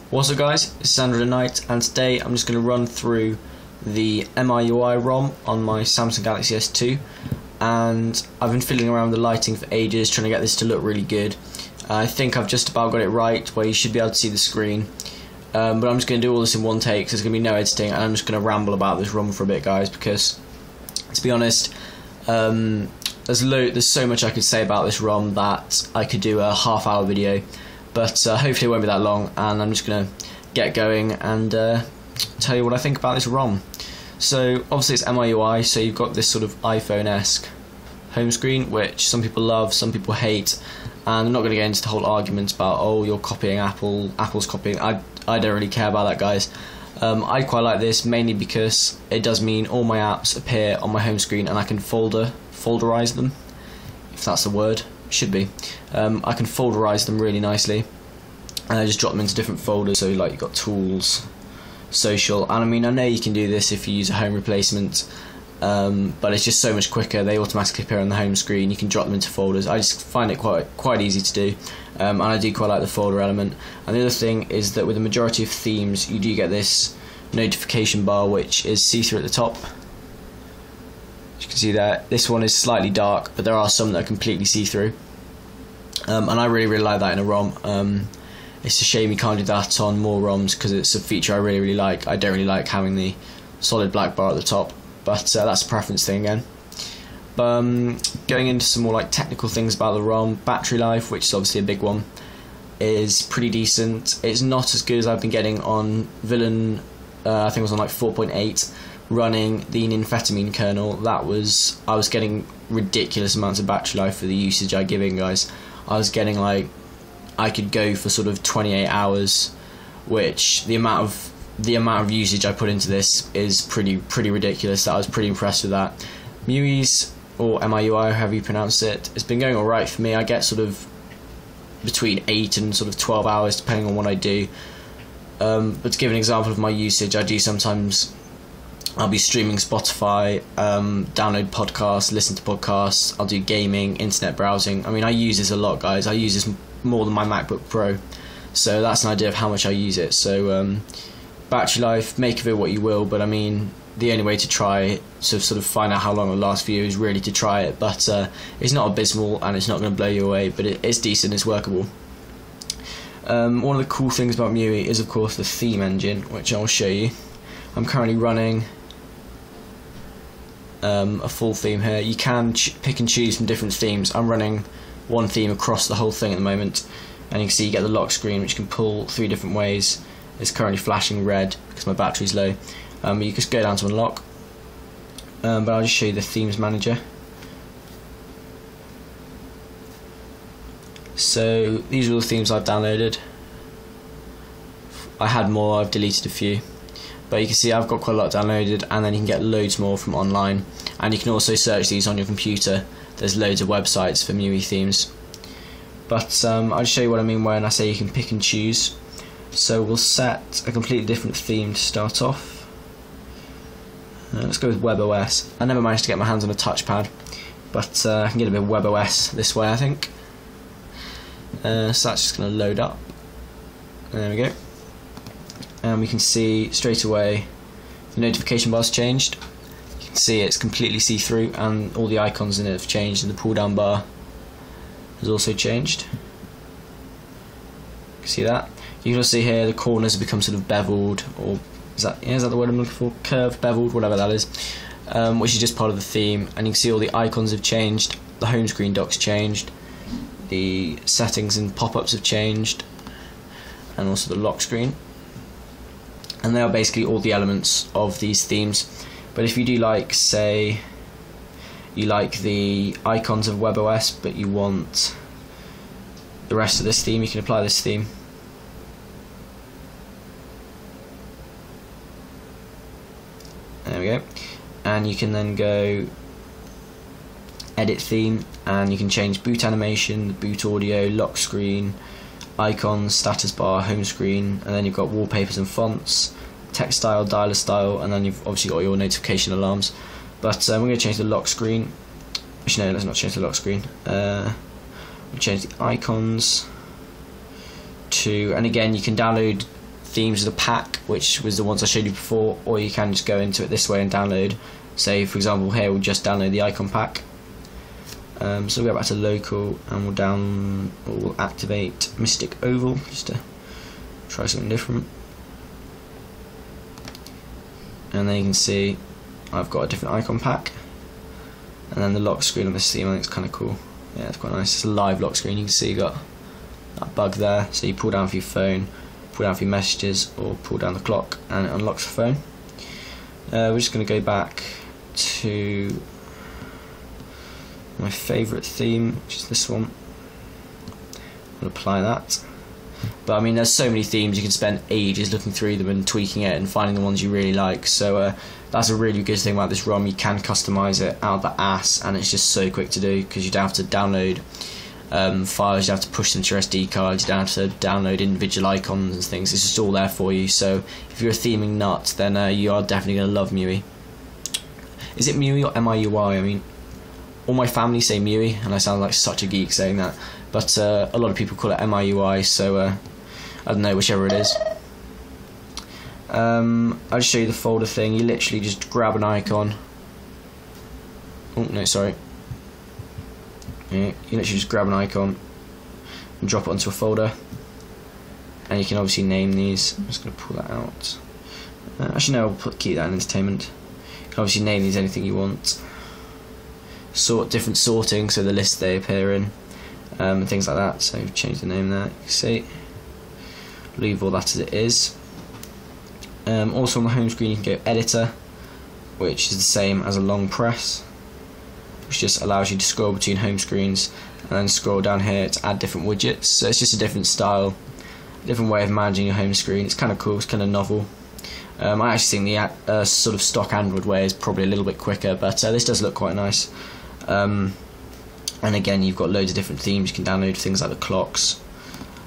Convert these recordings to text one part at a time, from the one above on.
What's up guys, it's Sandra the Knight, and today I'm just going to run through the MIUI ROM on my Samsung Galaxy S2. And I've been fiddling around with the lighting for ages, trying to get this to look really good. I think I've just about got it right, where you should be able to see the screen. But I'm just going to do all this in one take, so there's going to be no editing, and I'm just going to ramble about this ROM for a bit, guys, because, to be honest, there's so much I could say about this ROM that I could do a half-hour video. But hopefully it won't be that long, and I'm just going to get going and tell you what I think about this ROM. So obviously it's MIUI, so you've got this sort of iPhone-esque home screen, which some people love, some people hate, and I'm not going to get into the whole argument about, oh, you're copying Apple, Apple's copying. I don't really care about that, guys. I quite like this, mainly because it does mean all my apps appear on my home screen and I can folderize them, if that's the word. Should be. I can folderize them really nicely, and I just drop them into different folders. So like you've got tools, social, and I mean I know you can do this if you use a home replacement, but it's just so much quicker. They automatically appear on the home screen. You can drop them into folders. I just find it quite easy to do, and I do quite like the folder element. And the other thing is that with the majority of themes, you do get this notification bar, which is see-through at the top. As you can see there, this one is slightly dark, but there are some that are completely see-through, and I really like that in a ROM. It's a shame you can't do that on more ROMs, because it's a feature I really like. I don't really like having the solid black bar at the top, but that's a preference thing again. Going into some more like technical things about the ROM, battery life, which is obviously a big one, is pretty decent. It's not as good as I've been getting on Villain. I think it was on like 4.8. running the nymphetamine kernel. I was getting ridiculous amounts of battery life for the usage I give in, guys. I was getting like, I could go for sort of 28 hours, which the amount of usage I put into this is pretty ridiculous. I was pretty impressed with that. MIUI's, or MIUI, however you pronounce it, it's been going alright for me. I get sort of between 8 and sort of 12 hours depending on what I do. But to give an example of my usage, I do sometimes, I'll be streaming Spotify, download podcasts, listen to podcasts, I'll do gaming, internet browsing. I mean, I use this a lot, guys. I use this more than my MacBook Pro, so that's an idea of how much I use it. So battery life, make of it what you will, but I mean, the only way to try to sort of find out how long it'll last for you is really to try it. But it's not abysmal, and it's not going to blow you away, but it's decent, it's workable. One of the cool things about MIUI is, of course, the theme engine, which I'll show you. I'm currently running a full theme here. You can pick and choose from different themes. I'm running one theme across the whole thing at the moment, and you can see you get the lock screen, which you can pull 3 different ways. It's currently flashing red because my battery's low. You just go down to unlock, but I'll just show you the themes manager. So these are all the themes I've downloaded. I had more, I've deleted a few, but you can see I've got quite a lot downloaded, and then you can get loads more from online, and you can also search these on your computer. There's loads of websites for MIUI themes. But I'll just show you what I mean when I say you can pick and choose. So we'll set a completely different theme to start off. Let's go with WebOS. I never managed to get my hands on a touchpad, but I can get a bit of WebOS this way, I think. So that's just going to load up. There we go. And we can see straight away the notification bar's changed. You can see it's completely see-through, and all the icons in it have changed, and the pull-down bar has also changed. You can see that. You can also see here the corners have become sort of beveled, or is that the word I'm looking for? Curved, beveled, whatever that is, which is just part of the theme. And you can see all the icons have changed, the home screen dock's changed, the settings and pop-ups have changed, and also the lock screen. And they are basically all the elements of these themes. But if you do like, say, you like the icons of WebOS, but you want the rest of this theme, you can apply this theme. There we go. And you can then go edit theme, and you can change boot animation, boot audio, lock screen, icons, status bar, home screen, and then you've got wallpapers and fonts, text style, dialer style, and then you've obviously got your notification alarms. But we're going to change the lock screen. Actually, no, let's not change the lock screen. We'll change the icons to, and again, you can download themes as a pack, which was the ones I showed you before, or you can just go into it this way and download. Say for example here we'll just download the icon pack. So we'll go back to local and we'll activate Mystic Oval just to try something different. And then you can see I've got a different icon pack, and then the lock screen on this theme I think is kind of cool. Yeah, it's quite nice. It's a live lock screen. You can see you got that bug there, so you pull down for your phone, pull down for your messages, or pull down the clock and it unlocks the phone. We're just going to go back to my favourite theme, which is this one. I'll apply that. But I mean, there's so many themes, you can spend ages looking through them and tweaking it and finding the ones you really like. So that's a really good thing about this ROM. You can customise it out the ass, and it's just so quick to do because you don't have to download files, you don't have to push them to your SD cards, you don't have to download individual icons and things. It's just all there for you. So if you're a theming nut, then you are definitely going to love MIUI. Is it MIUI or MIUI? I mean, all my family say MIUI, and I sound like such a geek saying that, but a lot of people call it MIUI, so I don't know, whichever it is. I'll just show you the folder thing. You literally just grab an icon. Oh no, sorry. Yeah, you literally just grab an icon and drop it onto a folder, and you can obviously name these. I'm just going to pull that out. Actually no, I'll keep that in entertainment. You can obviously name these anything you want. Sort different sorting, so the list they appear in, and things like that. So change the name there. You can see. Leave all that as it is. Also on the home screen you can go editor, which is the same as a long press, which just allows you to scroll between home screens and then scroll down here to add different widgets. So it's just a different style, different way of managing your home screen. It's kind of cool, it's kind of novel. I actually think the sort of stock Android way is probably a little bit quicker, but this does look quite nice. And again, you've got loads of different themes. You can download things like the clocks.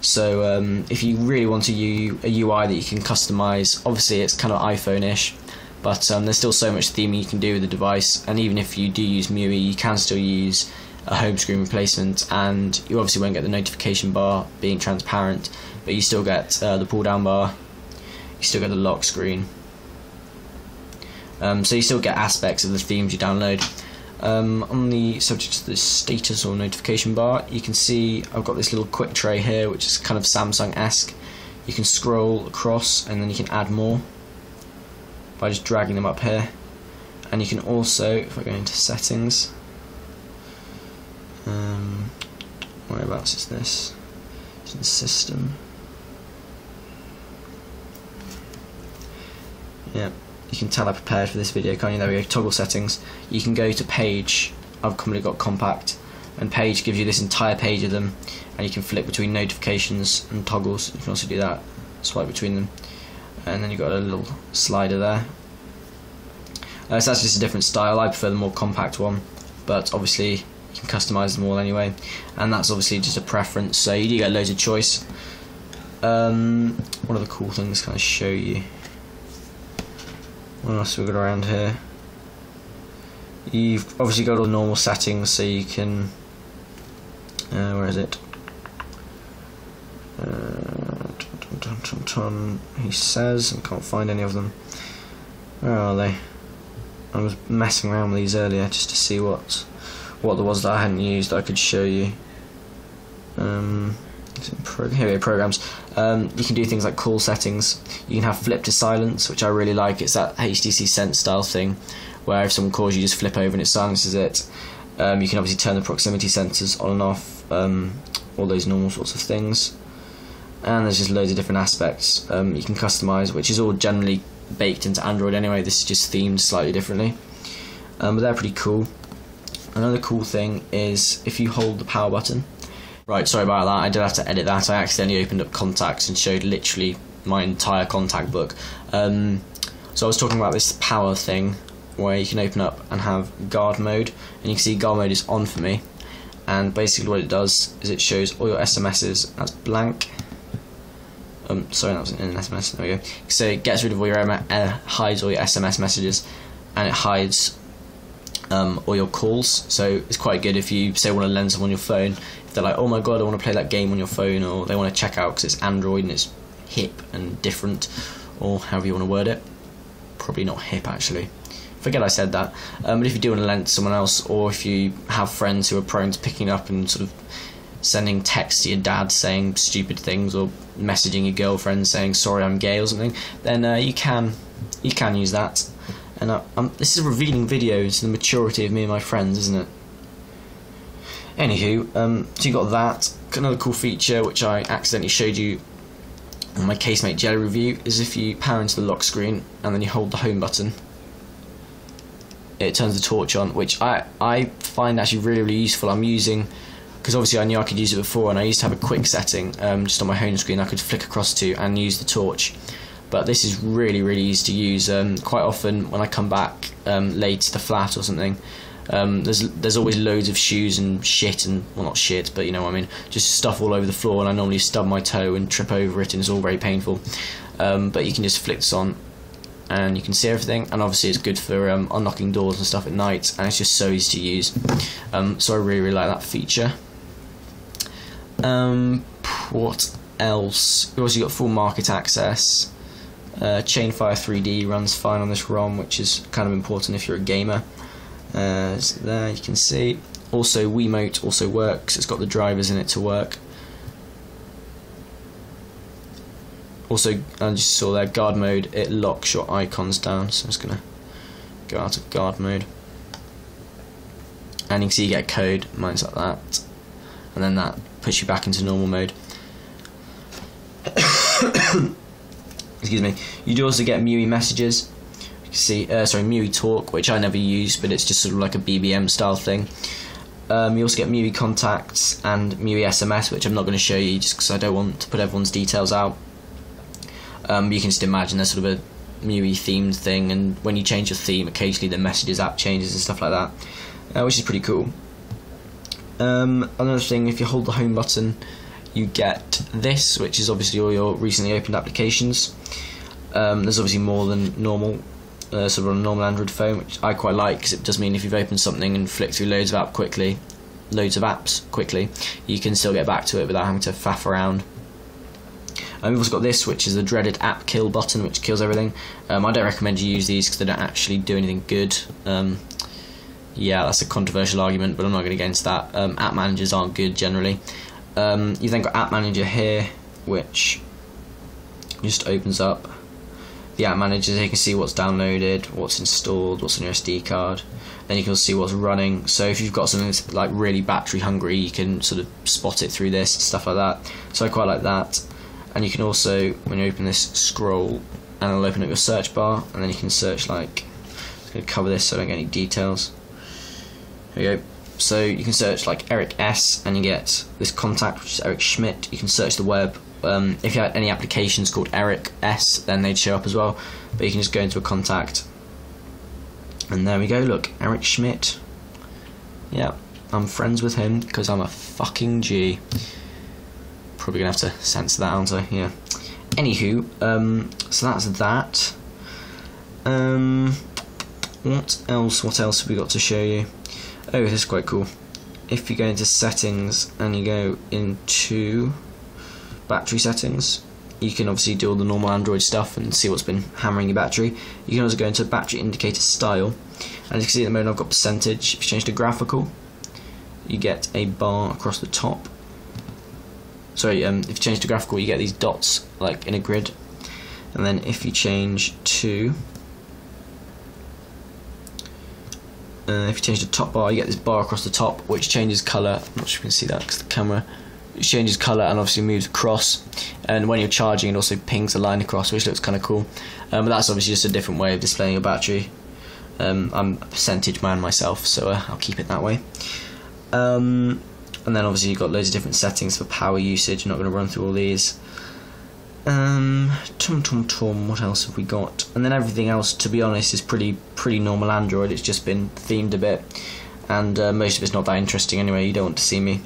So if you really want a UI that you can customize, obviously it's kind of iPhone-ish, but there's still so much theming you can do with the device. And even if you do use MIUI, you can still use a home screen replacement, and you obviously won't get the notification bar being transparent, but you still get the pull down bar, you still get the lock screen. So you still get aspects of the themes you download. On the subject of the status or notification bar, you can see I've got this little quick tray here, which is kind of Samsung-esque. You can scroll across and then you can add more by just dragging them up here. And you can also, if I go into settings, whereabouts is this? It's in system. Yeah. You can tell I prepared for this video, can't you? There we go, toggle settings. You can go to page. I've commonly got compact, and page gives you this entire page of them, and you can flip between notifications and toggles. You can also do that, swipe between them, and then you've got a little slider there. So that's just a different style. I prefer the more compact one, but obviously you can customise them all anyway, and that's obviously just a preference, so you do get loads of choice. One of the cool things can I show you? What else have we got around here? You've obviously got all the normal settings, so you can where is it? He says I can't find any of them. Where are they? I was messing around with these earlier just to see what there was that I hadn't used that I could show you. Here we go, programs. You can do things like call settings. You can have flip to silence, which I really like. It's that HTC Sense style thing where if someone calls you, just flip over and it silences it. You can obviously turn the proximity sensors on and off, all those normal sorts of things. And there's just loads of different aspects you can customise, which is all generally baked into Android anyway. This is just themed slightly differently, but they're pretty cool. Another cool thing is if you hold the power button. Right, sorry about that, I did have to edit that. I accidentally opened up contacts and showed literally my entire contact book. So I was talking about this power thing where you can open up and have guard mode, and you can see guard mode is on for me, and basically what it does is it shows all your SMSs as blank. Sorry, that wasn't an SMS, there we go. So it gets rid of all your hides all your SMS messages, and it hides all your calls. So it's quite good if you say want to lend someone your phone. If they're like, oh my god, I want to play that game on your phone, or they want to check out because it's Android and it's hip and different, or however you want to word it. Probably not hip actually. Forget I said that. But if you do want to lend to someone else, or if you have friends who are prone to picking up and sort of sending texts to your dad saying stupid things, or messaging your girlfriend saying sorry I'm gay or something, then you can use that. And this is a revealing video into the maturity of me and my friends, isn't it? Anywho, so you got that. Another cool feature which I accidentally showed you on my Casemate Jelly review is if you power into the lock screen and then you hold the home button, it turns the torch on, which I find actually really useful. I'm using, because obviously I knew I could use it before, and I used to have a quick setting just on my home screen I could flick across to and use the torch. But this is really easy to use. Quite often when I come back late to the flat or something, there's always loads of shoes and shit, and well, not shit, but you know what I mean, just stuff all over the floor, and I normally stub my toe and trip over it, and it's all very painful. But you can just flick this on and you can see everything, and obviously it's good for unlocking doors and stuff at night, and it's just so easy to use. So I really like that feature. What else? We've also got full market access. Chainfire 3D runs fine on this ROM, which is kind of important if you're a gamer. So there you can see. Also Wiimote also works, it's got the drivers in it to work. Also, I just saw there, guard mode, it locks your icons down, so I'm just going to go out of guard mode. And you can see you get a code, mine's like that. And then that puts you back into normal mode. Excuse me. You do also get MIUI messages. You can see, sorry, MIUI talk, which I never use, but it's just sort of like a BBM style thing. You also get MIUI contacts and MIUI SMS, which I'm not going to show you just because I don't want to put everyone's details out. You can just imagine there's sort of a MIUI themed thing, and when you change your theme, occasionally the messages app changes and stuff like that, which is pretty cool. Another thing, if you hold the home button, you get this, which is obviously all your recently opened applications. There's obviously more than normal, sort of on a normal Android phone, which I quite like, because it does mean if you've opened something and flicked through loads of apps quickly, you can still get back to it without having to faff around. We've also got this, which is the dreaded app kill button, which kills everything. I don't recommend you use these because they don't actually do anything good. Yeah, that's a controversial argument, but I'm not going to get into that. App managers aren't good generally. You've then got App Manager here, which just opens up the app manager, so you can see what's downloaded, what's installed, what's on your SD card. Then you can see what's running. So if you've got something that's like really battery hungry, you can sort of spot it through this, stuff like that. So I quite like that. And you can also, when you open this, scroll, and it'll open up your search bar, and then you can search like, I'm just going to cover this so I don't get any details. There we go. So you can search like Eric S, and you get this contact, which is Eric Schmidt. You can search the web. If you had any applications called Eric S, then they'd show up as well. But you can just go into a contact, and there we go. Look, Eric Schmidt. Yeah, I'm friends with him because I'm a fucking G. Probably gonna have to censor that, aren't I? Yeah. Anywho, so that's that. What else have we got to show you? Oh, this is quite cool. If you go into settings and you go into battery settings, you can obviously do all the normal Android stuff and see what's been hammering your battery. You can also go into battery indicator style, and as you can see at the moment I've got percentage. If you change to graphical, you get a bar across the top. Sorry, if you change to graphical, you get these dots like in a grid, and then if you change to top bar, you get this bar across the top, which changes colour. I'm not sure if you can see that because the camera. It changes colour and obviously moves across, and when you're charging, it also pings a line across, which looks kind of cool. But that's obviously just a different way of displaying your battery. I'm a percentage man myself, so I'll keep it that way. And then obviously you've got loads of different settings for power usage. I'm not going to run through all these. What else have we got? And then everything else, to be honest, is pretty normal Android. It's just been themed a bit, and most of it's not that interesting anyway. You don't want to see me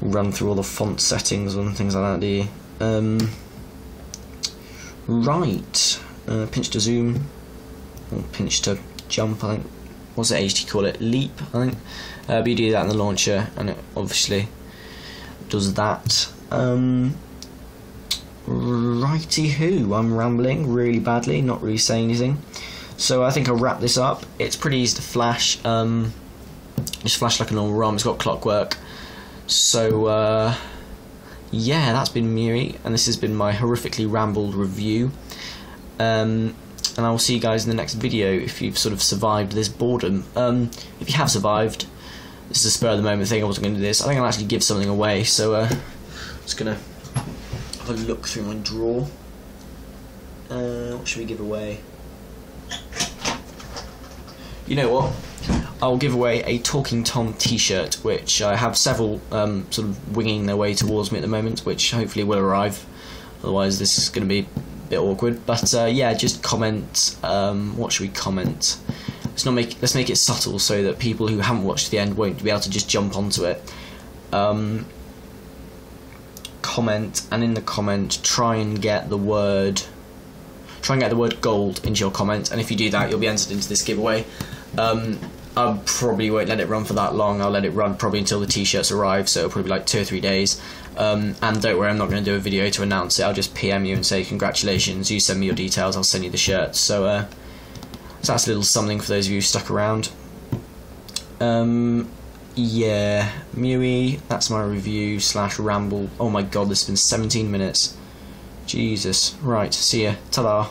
run through all the font settings and things like that, do you? Right. Pinch to zoom, or pinch to jump, I think. What's it HT call it? Leap, I think. But you do that in the launcher, and it obviously does that. Right. righty-hoo, I'm rambling really badly, not really saying anything. So I think I'll wrap this up. It's pretty easy to flash, just flash like a normal ROM, it's got clockwork. So yeah, that's been MIUI, and this has been my horrifically rambled review. And I will see you guys in the next video if you've sort of survived this boredom. If you have survived, this is a spur of the moment thing, I wasn't going to do this. I think I'll actually give something away, so I'm just going to have a look through my drawer. What should we give away? You know what? I'll give away a Talking Tom t-shirt, which I have several sort of winging their way towards me at the moment, which hopefully will arrive. Otherwise this is going to be a bit awkward. But yeah, just comment. What should we comment? Let's make it subtle so that people who haven't watched the end won't be able to just jump onto it. Comment, and in the comment try and get the word gold into your comment, and if you do that you'll be entered into this giveaway. I probably won't let it run for that long. I'll let it run probably until the t-shirts arrive, so it'll probably be like 2 or 3 days. And don't worry, I'm not going to do a video to announce it. I'll just PM you and say congratulations, you send me your details, I'll send you the shirt. So so that's a little something for those of you who stuck around. Yeah, MIUI, that's my review / ramble. Oh my god, this has been 17 minutes. Jesus. Right, see ya. Ta-da.